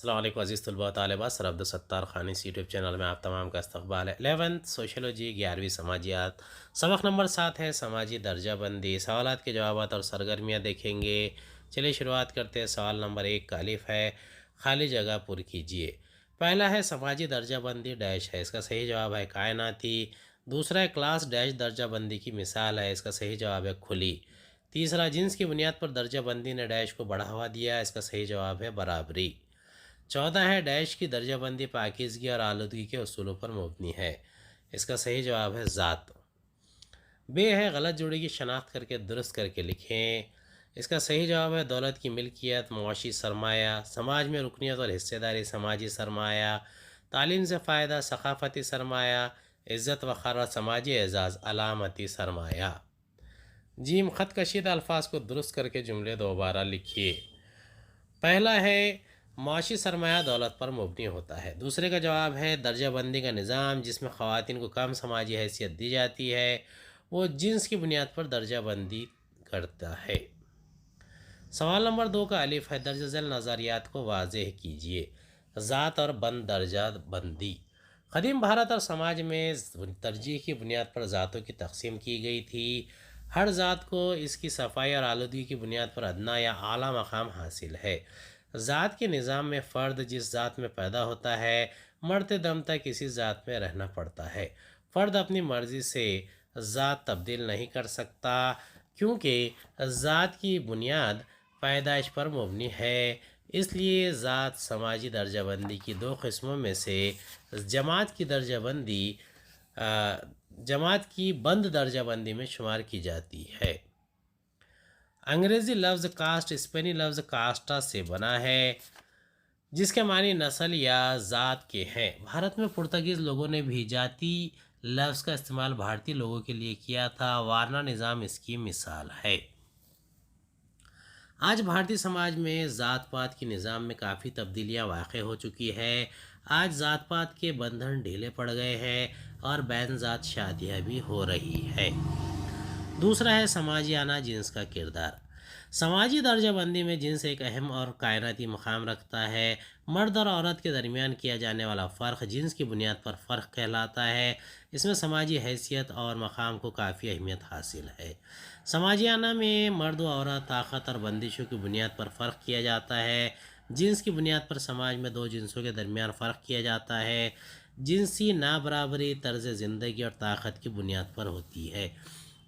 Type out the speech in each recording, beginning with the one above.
السلام علیکم عزیز طلباء و طالبات، سر عبدالستار خان اس یوٹیوب چینل میں آپ تمام کا استقبال ہے۔ 11th سوشیولوجی 11ویں سماجیات، سبق نمبر 7 ہے سماجی درجہ بندی۔ سوالات کے جوابات اور سرگرمیاں دیکھیں گے۔ چلیے شروعات کرتے ہیں۔ سوال نمبر 1 کا الف ہے، خالی جگہ پر کیجیے۔ پہلا ہے سماجی درجہ بندی ڈیش ہے، اس کا صحیح جواب ہے کائناتی۔ دوسرا ہے کلاس ڈیش درجہ بندی کی مثال ہے، اس کا صحیح جواب ہے کھلی۔ تیسرا جنس کی بنیاد پر درجہ بندی نے ڈیش کو بڑھاوا دیا، اس کا صحیح جواب ہے برابری۔ چوتھا ہے ڈیش کی درجہ بندی پاکیزگی اور آلودگی کے اصولوں پر مبنی ہے، اس کا صحیح جواب ہے ذات۔ بے ہے غلط جوڑی کی شناخت کر کے درست کر کے لکھیں، اس کا صحیح جواب ہے دولت کی ملکیت، معاشی سرمایہ، سماج میں رکنیت اور حصہ داری سماجی سرمایہ، تعلیم سے فائدہ ثقافتی سرمایہ، عزت وقار اور سماجی اعزاز علامتی سرمایہ۔ جیم خط کشیدہ الفاظ کو درست کر کے جملے دوبارہ لکھیے۔ پہلا ہے معاشی سرمایہ دولت پر مبنی ہوتا ہے۔ دوسرے کا جواب ہے درجہ بندی کا نظام جس میں خواتین کو کم سماجی حیثیت دی جاتی ہے، وہ جنس کی بنیاد پر درجہ بندی کرتا ہے۔ سوال نمبر 2 کا الف ہے، درجہ ذیل نظریات کو واضح کیجیے۔ ذات اور بند درجہ بندی۔ قدیم بھارت اور سماج میں ترجیح کی بنیاد پر ذاتوں کی تقسیم کی گئی تھی۔ ہر ذات کو اس کی صفائی اور آلودگی کی بنیاد پر ادنا یا اعلیٰ مقام حاصل ہے۔ ذات کے نظام میں فرد جس ذات میں پیدا ہوتا ہے، مرتے دم تک اسی ذات میں رہنا پڑتا ہے۔ فرد اپنی مرضی سے ذات تبدیل نہیں کر سکتا، کیونکہ ذات کی بنیاد پیدائش پر مبنی ہے۔ اس لیے ذات سماجی درجہ بندی کی 2 قسموں میں سے جماعت کی بند درجہ بندی میں شمار کی جاتی ہے۔ انگریزی لفظ کاسٹ اسپینی لفظ کاسٹا سے بنا ہے، جس کے معنی نسل یا ذات کے ہیں۔ بھارت میں پرتگیز لوگوں نے بھی جاتی لفظ کا استعمال بھارتی لوگوں کے لیے کیا تھا، وارنا نظام اس کی مثال ہے۔ آج بھارتی سماج میں ذات پات کی نظام میں کافی تبدیلیاں واقع ہو چکی ہے۔ آج ذات پات کے بندھن ڈھیلے پڑ گئے ہیں اور بین ذات شادیاں بھی ہو رہی ہے۔ دوسرا ہے سماجیانہ جنس کا کردار۔ سماجی درجہ بندی میں جنس ایک اہم اور کائناتی مقام رکھتا ہے۔ مرد اور عورت کے درمیان کیا جانے والا فرق جنس کی بنیاد پر فرق کہلاتا ہے۔ اس میں سماجی حیثیت اور مقام کو کافی اہمیت حاصل ہے۔ سماجیانہ میں مرد و عورت، طاقت اور بندشوں کی بنیاد پر فرق کیا جاتا ہے۔ جنس کی بنیاد پر سماج میں 2 جنسوں کے درمیان فرق کیا جاتا ہے۔ جنسی نابرابری طرز زندگی اور طاقت کی بنیاد پر ہوتی ہے۔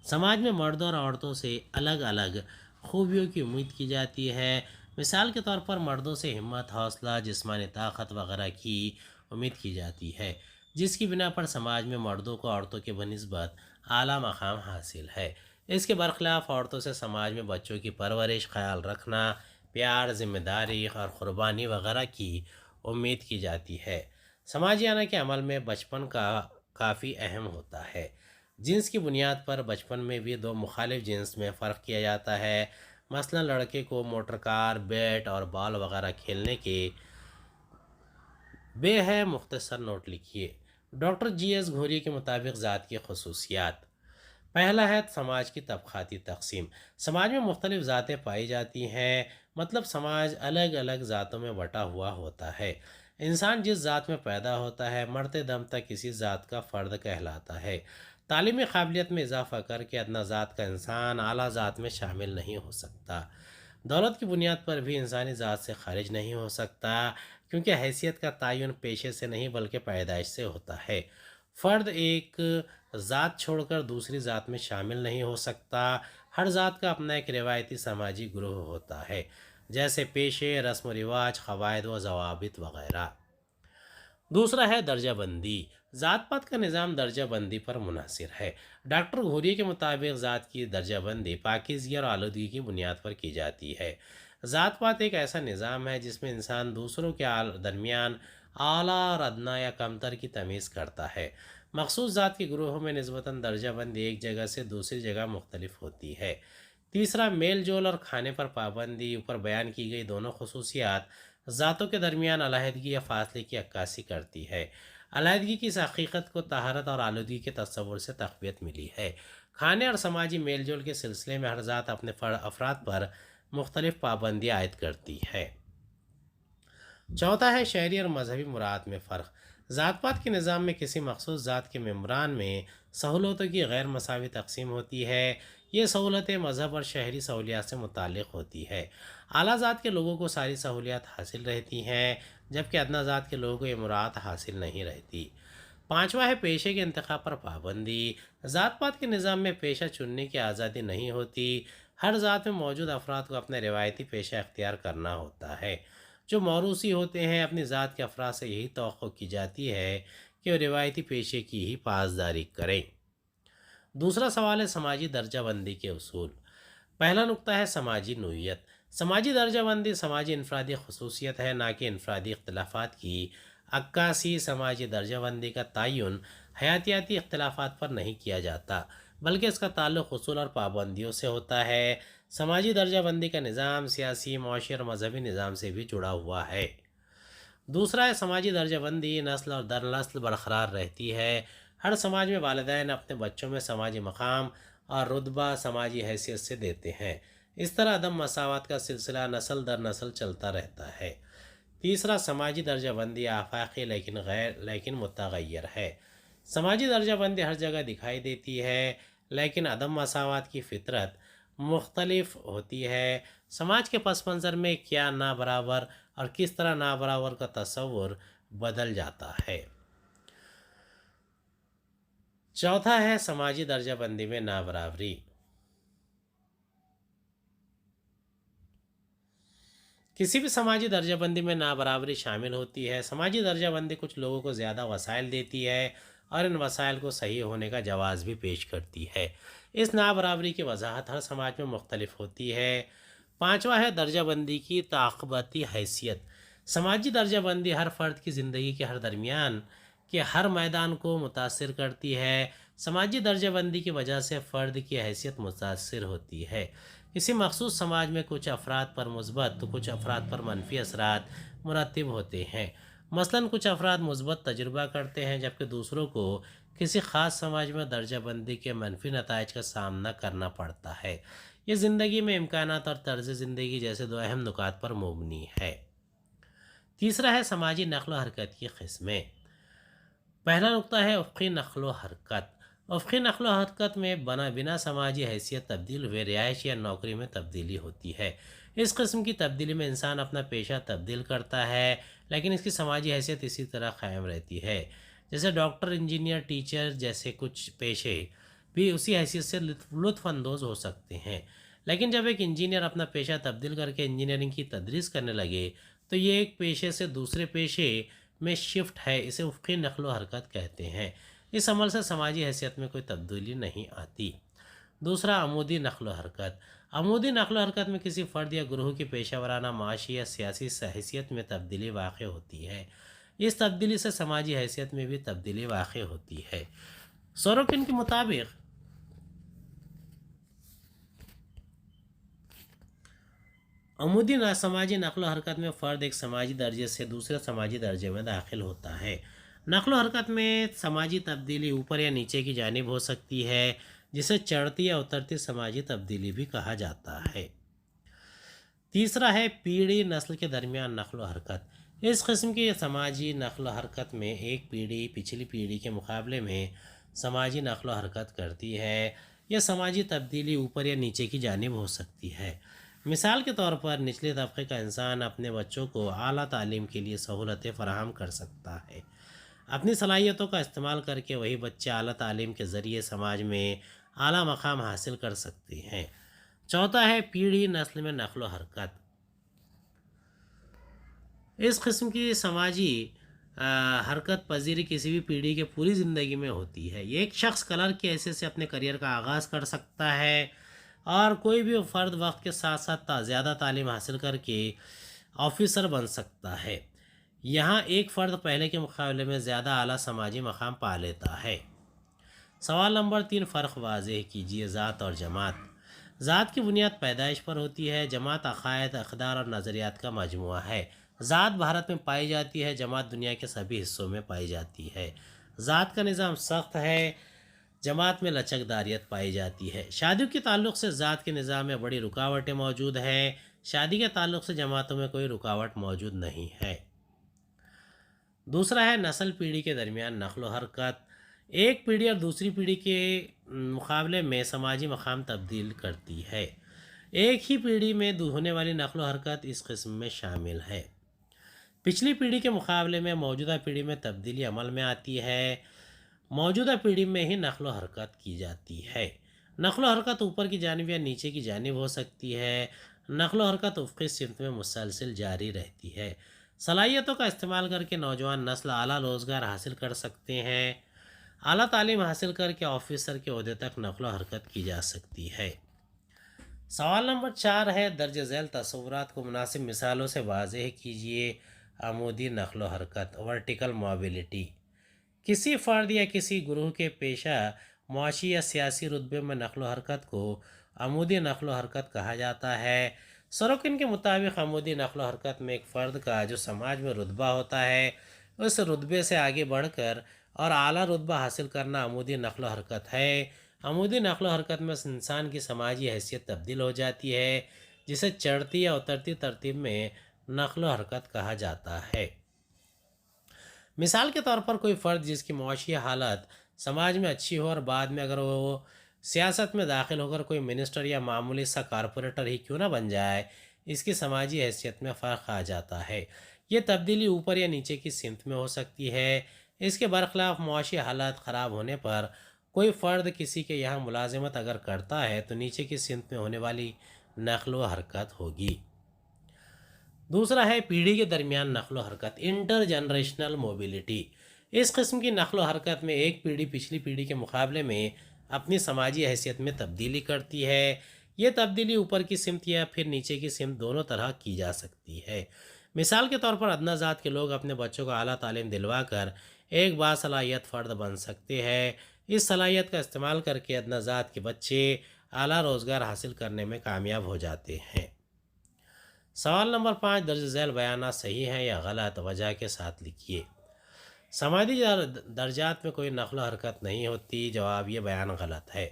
سماج میں مردوں اور عورتوں سے الگ الگ خوبیوں کی امید کی جاتی ہے۔ مثال کے طور پر مردوں سے ہمت، حوصلہ، جسمانی طاقت وغیرہ کی امید کی جاتی ہے، جس کی بنا پر سماج میں مردوں کو عورتوں کے بنسبت اعلیٰ مقام حاصل ہے۔ اس کے برخلاف عورتوں سے سماج میں بچوں کی پرورش، خیال رکھنا، پیار، ذمہ داری اور قربانی وغیرہ کی امید کی جاتی ہے۔ سماجیانہ کے عمل میں بچپن کا کافی اہم ہوتا ہے۔ جنس کی بنیاد پر بچپن میں بھی 2 مخالف جنس میں فرق کیا جاتا ہے۔ مثلا لڑکے کو موٹر کار، بیٹ اور بال وغیرہ کھیلنے کے بے ہے مختصر نوٹ لکھیے۔ ڈاکٹر جی ایس گھوری کے مطابق ذات کی خصوصیات۔ پہلا ہے سماج کی طبقاتی تقسیم۔ سماج میں مختلف ذاتیں پائی جاتی ہیں، مطلب سماج الگ الگ ذاتوں میں بٹا ہوا ہوتا ہے۔ انسان جس ذات میں پیدا ہوتا ہے، مرتے دم تک اسی ذات کا فرد کہلاتا ہے۔ تعلیمی قابلیت میں اضافہ کر کے ادنا ذات کا انسان اعلیٰ ذات میں شامل نہیں ہو سکتا۔ دولت کی بنیاد پر بھی انسانی ذات سے خارج نہیں ہو سکتا، کیونکہ حیثیت کا تعین پیشے سے نہیں بلکہ پیدائش سے ہوتا ہے۔ فرد ایک ذات چھوڑ کر دوسری ذات میں شامل نہیں ہو سکتا۔ ہر ذات کا اپنا ایک روایتی سماجی گروہ ہوتا ہے، جیسے پیشے، رسم و رواج، قواعد و ضوابط وغیرہ۔ دوسرا ہے درجہ بندی۔ ذات پات کا نظام درجہ بندی پر منحصر ہے۔ ڈاکٹر گھوری کے مطابق ذات کی درجہ بندی پاکیزگی اور آلودگی کی بنیاد پر کی جاتی ہے۔ ذات پات ایک ایسا نظام ہے جس میں انسان دوسروں کے درمیان اعلیٰ اور ادنا یا کمتر کی تمیز کرتا ہے۔ مخصوص ذات کے گروہوں میں نسبتاً درجہ بندی ایک جگہ سے دوسری جگہ مختلف ہوتی ہے۔ تیسرا میل جول اور کھانے پر پابندی۔ اوپر بیان کی گئی دونوں خصوصیات ذاتوں کے درمیان علیحدگی یا فاصلے کی عکاسی کرتی ہے۔ علیحدگی کی اس حقیقت کو طہارت اور آلودگی کے تصور سے تقویت ملی ہے۔ کھانے اور سماجی میل جول کے سلسلے میں ہر ذات اپنے افراد پر مختلف پابندیاں عائد کرتی ہے۔ चौथा है शहरी और मजहबी मुराद में फ़र्क। ज़ात पात के निज़ाम में किसी मखसूस ज़ात के मेम्बरान में सहूलतों की गैर मसावी तकसीम होती है। ये सहूलतें मज़हब और शहरी सहूलियात से मुताल्लिक़ होती है। आला ज़ात के लोगों को सारी सहूलियात हासिल रहती हैं, जबकि अदना ज़ात के लोगों को ये मुराद हासिल नहीं रहती। पांचवा है पेशे के इंतखाब पर पाबंदी। ज़ात पात के निज़ाम में पेशा चुनने की आज़ादी नहीं होती। हर ज़ात में मौजूद अफराद को अपना रिवायती पेशा अख्तियार करना होता है। जो मौरूसी होते हैं, अपनी ज़ात के अफराद से यही तवक्को की जाती है कि वो रिवायती पेशे की ही पासदारी करें। दूसरा सवाल है समाजी दर्जाबंदी के उसूल। पहला नुक्ता है समाजी नोयत। समाजी दर्जाबंदी समाजी इनफरादी खसूसियत है, ना कि इनफरादी इख्तलाफात की अक्कासी। समाजी दर्जाबंदी का तयन हयातियाती इख्तलाफात पर नहीं किया जाता, बल्कि इसका ताल्लुक़ उसूल और पाबंदियों से होता है। समाजी दर्जाबंदी का निज़ाम सियासी, मुआशी और मजहबी निज़ाम से भी जुड़ा हुआ है। दूसरा है समाजी दर्जाबंदी नस्ल और दर नस्ल बरकरार रहती है। हर समाज में वालिदैन अपने बच्चों में समाजी मकाम और रुतबा समाजी हैसियत से देते हैं। इस तरह अदम मसावत का सिलसिला नस्ल दर नस्ल चलता रहता है। तीसरा समाजी दर्जाबंदी आफाकी लेकिन मुतगैर है। समाजी दर्जाबंदी हर जगह दिखाई देती है, लेकिन अदम मसावत की फितरत मुख्तलिफ होती है। समाज के पस मंज़र में क्या ना बराबर और किस तरह ना बराबर का तस्वुर बदल जाता है। चौथा है समाजी दर्जाबंदी में ना बराबरी। किसी भी समाजी दर्जाबंदी में नाबराबरी शामिल होती है। समाजी दर्जाबंदी कुछ लोगों को ज़्यादा वसाइल देती है और इन वसाइल को सही होने का जवाज़ भी पेश करती है। इस नाबराबरी की वजाहत हर समाज में मुख्तलिफ होती है। पांचवा है दर्जाबंदी की ताक़बती हैसियत। समाजी दर्जाबंदी हर फ़र्द की ज़िंदगी के हर दरमियान के हर मैदान को मुतासिर करती है। समाजी दर्जाबंदी की वजह से फ़र्द की हैसियत मुतासिर होती है। किसी मखसूस समाज में कुछ अफराद पर मुस्बत तो कुछ अफराद पर मनफी असरात मुरतब होते हैं। मसलन कुछ अफराद मुस्बत तजुर्बा करते हैं, जबकि दूसरों को किसी ख़ास समाज में दर्जाबंदी के मनफी नताइज का सामना करना पड़ता है। ये ज़िंदगी में इम्कानात और तर्ज ज़िंदगी जैसे दो अहम नुकात पर मुबनी है। तीसरा है समाजी नक़्ल व हरकत की किस्में। पहला नुक्ता है उफ़क़ी नक़्ल व हरकत। उफ़क़ी नक़्ल व हरकत में बिना समाजी हैसियत तब्दील हुए रिहाइश या नौकरी में तब्दीली होती है। इस किस्म की तब्दीली में इंसान अपना पेशा तब्दील करता है, लेकिन इसकी समाजी हैसियत इसी तरह कायम रहती है। जैसे डॉक्टर, इंजीनियर, टीचर जैसे कुछ पेशे भी उसी हैसियत से लुत्फ़अंदोज़ हो सकते हैं। लेकिन जब एक इंजीनियर अपना पेशा तब्दील करके इंजीनियरिंग की तदरीस करने लगे, तो ये एक पेशे से दूसरे पेशे में शिफ्ट है। इसे उफ़क़ी नक़्ल व हरकत कहते हैं। इस अमल से समाजी हैसियत में कोई तब्दीली नहीं आती। दूसरा अमूदी नक़्ल व हरकत। अमूदी नक़्ल व हरकत में किसी फ़र्द या ग्रोह की पेशा वराना, माशी या सियासी हैसियत में तब्दीली वाक़ होती है। इस तब्दीली से समाजी हैसियत में भी तब्दीली वाक़ होती है। सोरोकिन के मुताबिक अमूदी समाजी नक़्ल व हरकत में फ़र्द एक समाजी दर्जे से दूसरे समाजी दर्जे में दाखिल होता है। नक़्ल व हरकत में समाजी तब्दीली ऊपर या नीचे की जानिब हो सकती है, जिसे चढ़ती या उतरती समाजी तब्दीली भी कहा जाता है। तीसरा है पीढ़ी नस्ल के दरमियान नक़्ल व हरकत। इस किस्म की समाजी नक़्ल व हरकत में एक पीढ़ी पिछली पीढ़ी के मुकाबले में समाजी नक़्ल व हरकत करती है। यह समाजी तब्दीली ऊपर या नीचे की जानिब हो सकती है। मिसाल के तौर पर निचले तबके का इंसान अपने बच्चों को आला तालीम के लिए सहूलतें फ़राहम कर सकता है। अपनी सलाहियतों का इस्तेमाल करके वही बच्चे आला तालीम के ज़रिए समाज में आला मकाम हासिल कर सकते हैं। चौथा है पीढ़ी नस्ल में नक़्ल व हरकत। इस किस्म की समाजी हरकत पजीरी किसी भी पीढ़ी के पूरी ज़िंदगी में होती है। ये एक शख्स कलर की हैसियत से अपने करियर का आगाज़ कर सकता है, और कोई भी फ़र्द वक्त के साथ साथ ज़्यादा तालीम हासिल करके ऑफिसर बन सकता है। यहाँ एक फ़र्द पहले के मुकाबले में ज़्यादा आला समाजी मकाम पा लेता है। सवाल नंबर 3, फ़र्क वाज़ेह कीजिए। ज़ात और जमात। ज़ात की बुनियाद पैदाइश पर होती है। जमात अक़ायद, अक़दार और नज़रियात का मजमुआ है। ज़ात भारत में पाई जाती है, जमात दुनिया के सभी हिस्सों में पाई जाती है। ज़ात का निज़ाम सख्त है, जमात में लचकदारियत पाई जाती है। शादियों के ताल्लुक़ से ज़ात के निज़ाम में बड़ी रुकावटें मौजूद हैं। शादी के ताल्लुक़ से जमातों में कोई रुकावट मौजूद नहीं है। दूसरा है नस्ल पीढ़ी के दरमियान नस्ल व हरकत। एक पीढ़ी और दूसरी पीढ़ी के मुकाबले में समाजी मकाम तब्दील करती है। एक ही पीढ़ी में होने वाली नस्ल व हरकत इस किस्म में शामिल है। पिछली पीढ़ी के मुकाबले में मौजूदा पीढ़ी में तब्दीली अमल में आती है। मौजूदा पीढ़ी में ही नस्ल व हरकत की जाती है। नस्ल व हरकत ऊपर की जानिब या नीचे की जानिब हो सकती है। नस्ल व हरकत उफ़क़ी सिमत में मुसलसल जारी रहती है। सलाहियतों का इस्तेमाल करके नौजवान नस्ल आला रोज़गार हासिल कर सकते हैं। आला तालीम हासिल करके ऑफिसर के ओहदे तक नक़ल व हरकत की जा सकती है। सवाल नंबर 4 है, दर्ज झैल तस्वुरात को मुनासिब मिसालों से वाज़ेह कीजिए। आमूदी नक़ल व हरकत, वर्टिकल मोबिलिटी। किसी फ़र्द या किसी गुरूह के पेशा मुआशी या सियासी रुतबे में नक़ल व हरकत को आमूदी नक़ल व हरकत कहा जाता है। सरोकिन के मुताबिक आमूदी नक़ल व हरकत में एक फ़र्द का जो समाज में रुतबा होता है, उस रुतबे से आगे बढ़कर और आला रुतबा हासिल करना आमूदी नक़ल व हरकत है। आमूदी नक़ल व हरकत में इंसान की समाजी हैसियत तब्दील हो जाती है, जिसे चढ़ती या उतरती तरतीब में नक़ल व हरकत कहा जाता है। मिसाल के तौर पर कोई फ़र्द जिसकी मुआशी हालत समाज में अच्छी हो और बाद में अगर वो सियासत में दाखिल होकर कोई मिनिस्टर या मामूली सा कारपोरेटर ही क्यों ना बन जाए, इसकी समाजी हैसियत में फ़र्क आ जाता है। ये तब्दीली ऊपर या नीचे की सिमत में हो सकती है। इसके बरखिलाफ़ मुआशी हालात ख़राब होने पर कोई फ़र्द किसी के यहाँ मुलाजिमत अगर करता है तो नीचे की सिमत में होने वाली नक़ल व हरकत होगी। दूसरा है पीढ़ी के दरमियान नक़ल व हरकत, इंटर जनरेशनल मोबिलिटी। इस किस्म की नक़ल व हरकत में एक पीढ़ी पिछली पीढ़ी के मुकाबले में अपनी समाजी हैसियत में तब्दीली करती है। ये तब्दीली ऊपर की सिमत या फिर नीचे की सिमत दोनों तरह की जा सकती है। मिसाल के तौर पर अदना ज़ात के लोग अपने बच्चों को आला तालीम दिलवा कर एक बासलाहियत फ़र्द बन सकते हैं। इस सलाहियत का इस्तेमाल करके अदना ज़ात के बच्चे आला रोज़गार हासिल करने में कामयाब हो जाते हैं। सवाल नंबर 5, दर्ज झैल बयाना सही है या गलत, वजह के साथ लिखिए। समाजी दर्जात में कोई नक़ल व हरकत नहीं होती। जवाब, ये बयान गलत है।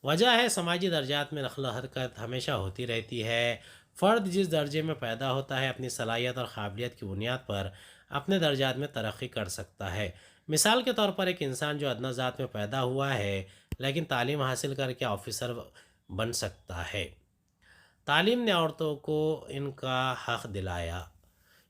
वजह है, समाजी दर्जात में नक़ल व हरकत हमेशा होती रहती है। फ़र्द जिस दर्जे में पैदा होता है अपनी सलाहियत और काबिलियत की बुनियाद पर अपने दर्जात में तरक्की कर सकता है। मिसाल के तौर पर एक इंसान जो अदना ज़ात में पैदा हुआ है लेकिन तालीम हासिल करके ऑफिसर बन सकता है। तालीम ने औरतों को इनका हक़ दिलाया।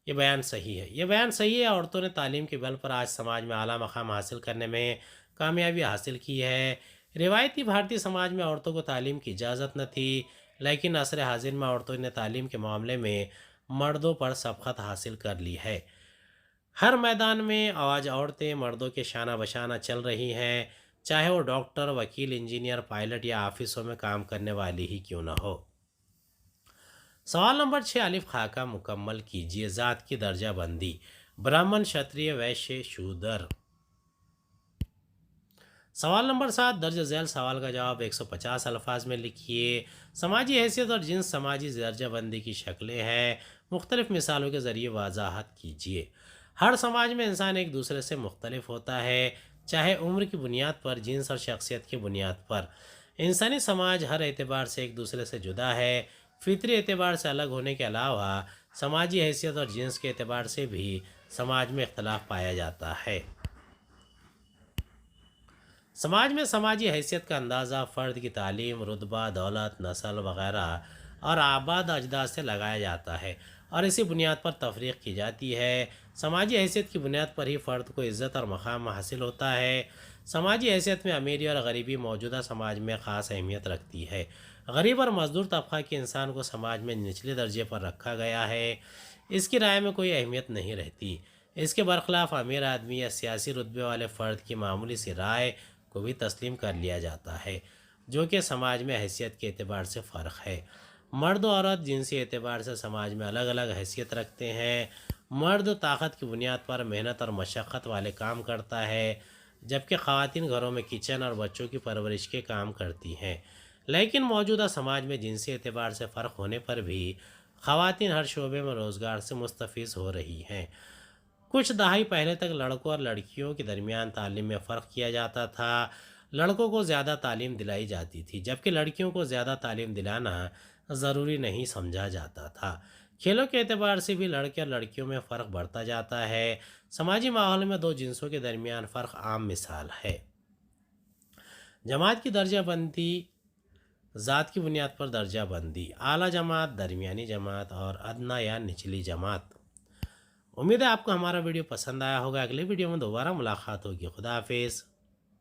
ये बयान सही है। ये बयान सही है। औरतों ने तालीम के बल पर आज समाज में आला मकाम हासिल करने में कामयाबी हासिल की है। रिवायती भारतीय समाज में औरतों को तालीम की इजाज़त न थी, लेकिन असर हाजिर में औरतों ने तालीम के मामले में मर्दों पर सबकत हासिल कर ली है। हर मैदान में आज औरतें मर्दों के शाना बशाना चल रही हैं, चाहे वो डॉक्टर, वकील, इंजीनियर, पायलट या ऑफिसों में काम करने वाली ही क्यों ना हो। सवाल नंबर 6, अलिफ खाका मुकम्मल कीजिए। ज़ात की दर्जा बंदी, ब्राह्मण, क्षत्रिय, वैश्य, शूद्र। सवाल नंबर 7, दर्ज झैल सवाल का जवाब 150 अल्फाज में लिखिए। समाजी हैसियत और जिन्स समाजी दर्जा बंदी की शक्लें हैं, मुख्तलिफ मिसालों के ज़रिए वजाहत कीजिए। हर समाज में इंसान एक दूसरे से मुख्तलिफ होता है, चाहे उम्र की बुनियाद पर, जिन्स और शख्सियत की बुनियाद पर। इंसानी समाज हर एतबार से एक दूसरे से जुदा है। फितरी एतबार से अलग होने के अलावा समाजी हैसियत और जिन्स के एतबार से भी समाज में इख्तलाफ पाया जाता है। समाज में समाजी हैसियत का अंदाज़ा फ़र्द की तालीम, रुतबा, दौलत, नस्ल वग़ैरह और आबाद अजदाद से लगाया जाता है और इसी बुनियाद पर तफरीक की जाती है। समाजी हैसियत की बुनियाद पर ही फ़र्द को इज़्ज़त और मकाम हासिल होता है। समाजी हैसियत में अमीरी और गरीबी मौजूदा समाज में ख़ास अहमियत रखती है। गरीब और मज़दूर तबक़ा के इंसान को समाज में निचले दर्जे पर रखा गया है, इसकी राय में कोई अहमियत नहीं रहती। इसके बरखिलाफ़ अमीर आदमी या सियासी रुतबे वाले फ़र्द की मामूली सी राय को भी तस्लीम कर लिया जाता है, जो कि समाज में हैसियत के एतबार से फ़र्क है। मर्द और औरत जिनसी एतबार से समाज में अलग अलग हैसियत रखते हैं। मर्द ताकत की बुनियाद पर मेहनत और मशक्क़त वाले काम करता है, जबकि ख़वातीन घरों में किचन और बच्चों की परवरिश के काम करती हैं। लेकिन मौजूदा समाज में जिनसी एतबार से फ़र्क होने पर भी ख़वातीन हर शोबे में रोज़गार से मुस्तफ़ीज़ हो रही हैं। कुछ दहाई पहले तक लड़कों और लड़कियों के दरमियान तालीम में फ़र्क किया जाता था। लड़कों को ज़्यादा तालीम दिलाई जाती थी, जबकि लड़कियों को ज़्यादा तालीम दिलाना ضروری نہیں سمجھا جاتا تھا۔ کھیلوں کے اعتبار سے بھی لڑکے اور لڑکیوں میں فرق بڑھتا جاتا ہے۔ سماجی ماحول میں دو جنسوں کے درمیان فرق عام مثال ہے۔ جماعت کی درجہ بندی، ذات کی بنیاد پر درجہ بندی، اعلیٰ جماعت، درمیانی جماعت اور ادنا یا نچلی جماعت۔ امید ہے آپ کو ہمارا ویڈیو پسند آیا ہوگا۔ اگلے ویڈیو میں دوبارہ ملاقات ہوگی۔ خدا حافظ۔